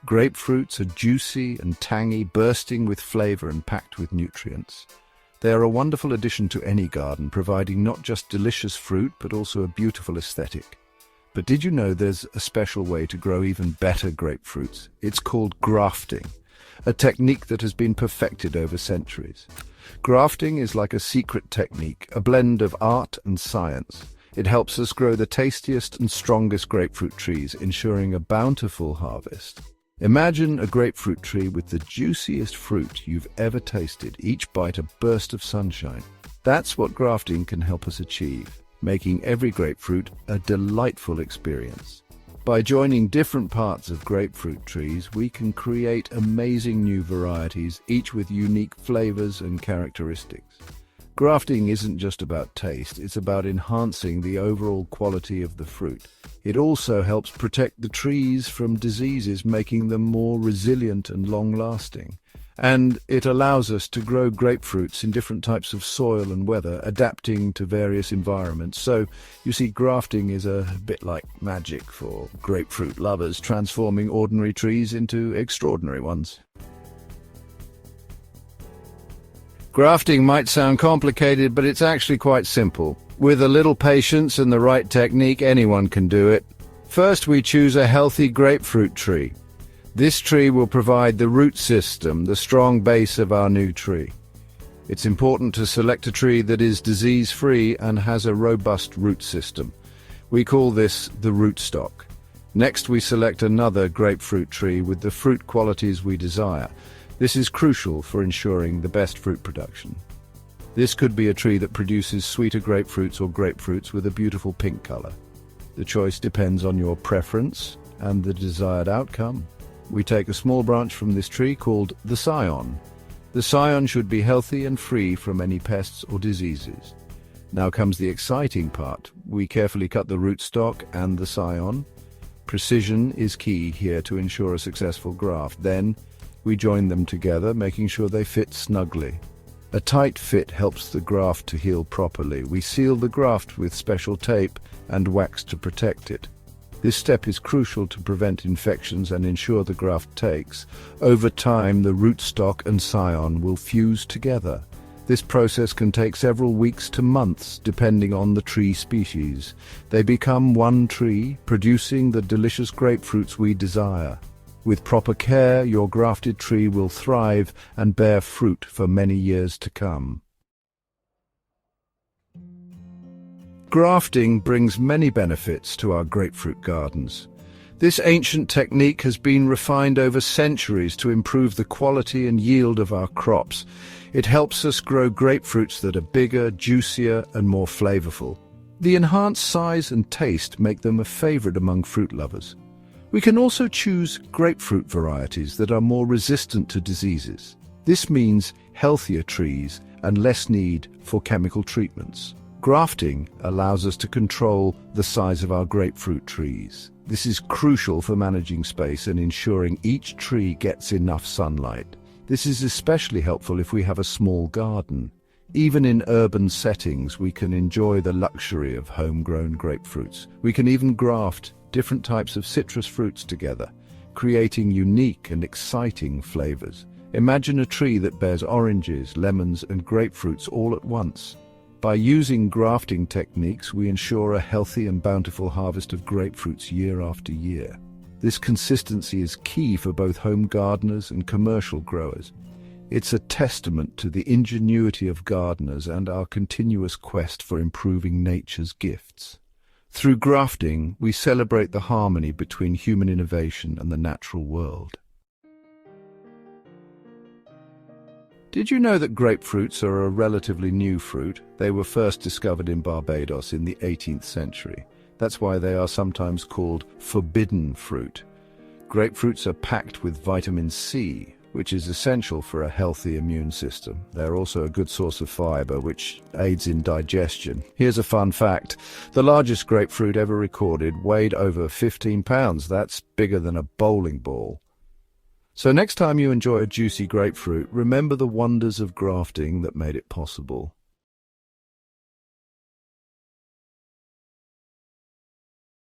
Grapefruits are juicy and tangy, bursting with flavor and packed with nutrients. They are a wonderful addition to any garden, providing not just delicious fruit, but also a beautiful aesthetic. But did you know there's a special way to grow even better grapefruits? It's called grafting, a technique that has been perfected over centuries. Grafting is like a secret technique, a blend of art and science. It helps us grow the tastiest and strongest grapefruit trees, ensuring a bountiful harvest. Imagine a grapefruit tree with the juiciest fruit you've ever tasted, each bite a burst of sunshine. That's what grafting can help us achieve, making every grapefruit a delightful experience. By joining different parts of grapefruit trees, we can create amazing new varieties, each with unique flavors and characteristics. Grafting isn't just about taste, it's about enhancing the overall quality of the fruit. It also helps protect the trees from diseases, making them more resilient and long-lasting. And it allows us to grow grapefruits in different types of soil and weather, adapting to various environments. So, you see, grafting is a bit like magic for grapefruit lovers, transforming ordinary trees into extraordinary ones. Grafting might sound complicated, but it's actually quite simple. With a little patience and the right technique, anyone can do it. First, we choose a healthy grapefruit tree. This tree will provide the root system, the strong base of our new tree. It's important to select a tree that is disease-free and has a robust root system. We call this the rootstock. Next, we select another grapefruit tree with the fruit qualities we desire. This is crucial for ensuring the best fruit production. This could be a tree that produces sweeter grapefruits or grapefruits with a beautiful pink color. The choice depends on your preference and the desired outcome. We take a small branch from this tree called the scion. The scion should be healthy and free from any pests or diseases. Now comes the exciting part. We carefully cut the rootstock and the scion. Precision is key here to ensure a successful graft. Then, we join them together, making sure they fit snugly. A tight fit helps the graft to heal properly. We seal the graft with special tape and wax to protect it. This step is crucial to prevent infections and ensure the graft takes. Over time, the rootstock and scion will fuse together. This process can take several weeks to months, depending on the tree species. They become one tree, producing the delicious grapefruits we desire. With proper care, your grafted tree will thrive and bear fruit for many years to come. Grafting brings many benefits to our grapefruit gardens. This ancient technique has been refined over centuries to improve the quality and yield of our crops. It helps us grow grapefruits that are bigger, juicier, and more flavorful. The enhanced size and taste make them a favorite among fruit lovers. We can also choose grapefruit varieties that are more resistant to diseases. This means healthier trees and less need for chemical treatments. Grafting allows us to control the size of our grapefruit trees. This is crucial for managing space and ensuring each tree gets enough sunlight. This is especially helpful if we have a small garden. Even in urban settings, we can enjoy the luxury of homegrown grapefruits. We can even graft different types of citrus fruits together, creating unique and exciting flavors. Imagine a tree that bears oranges, lemons, and grapefruits all at once. By using grafting techniques, we ensure a healthy and bountiful harvest of grapefruits year after year. This consistency is key for both home gardeners and commercial growers. It's a testament to the ingenuity of gardeners and our continuous quest for improving nature's gifts. Through grafting, we celebrate the harmony between human innovation and the natural world. Did you know that grapefruits are a relatively new fruit? They were first discovered in Barbados in the 18th century. That's why they are sometimes called forbidden fruit. Grapefruits are packed with vitamin C, which is essential for a healthy immune system. They're also a good source of fiber, which aids in digestion. Here's a fun fact. The largest grapefruit ever recorded weighed over 15 pounds. That's bigger than a bowling ball. So next time you enjoy a juicy grapefruit, remember the wonders of grafting that made it possible.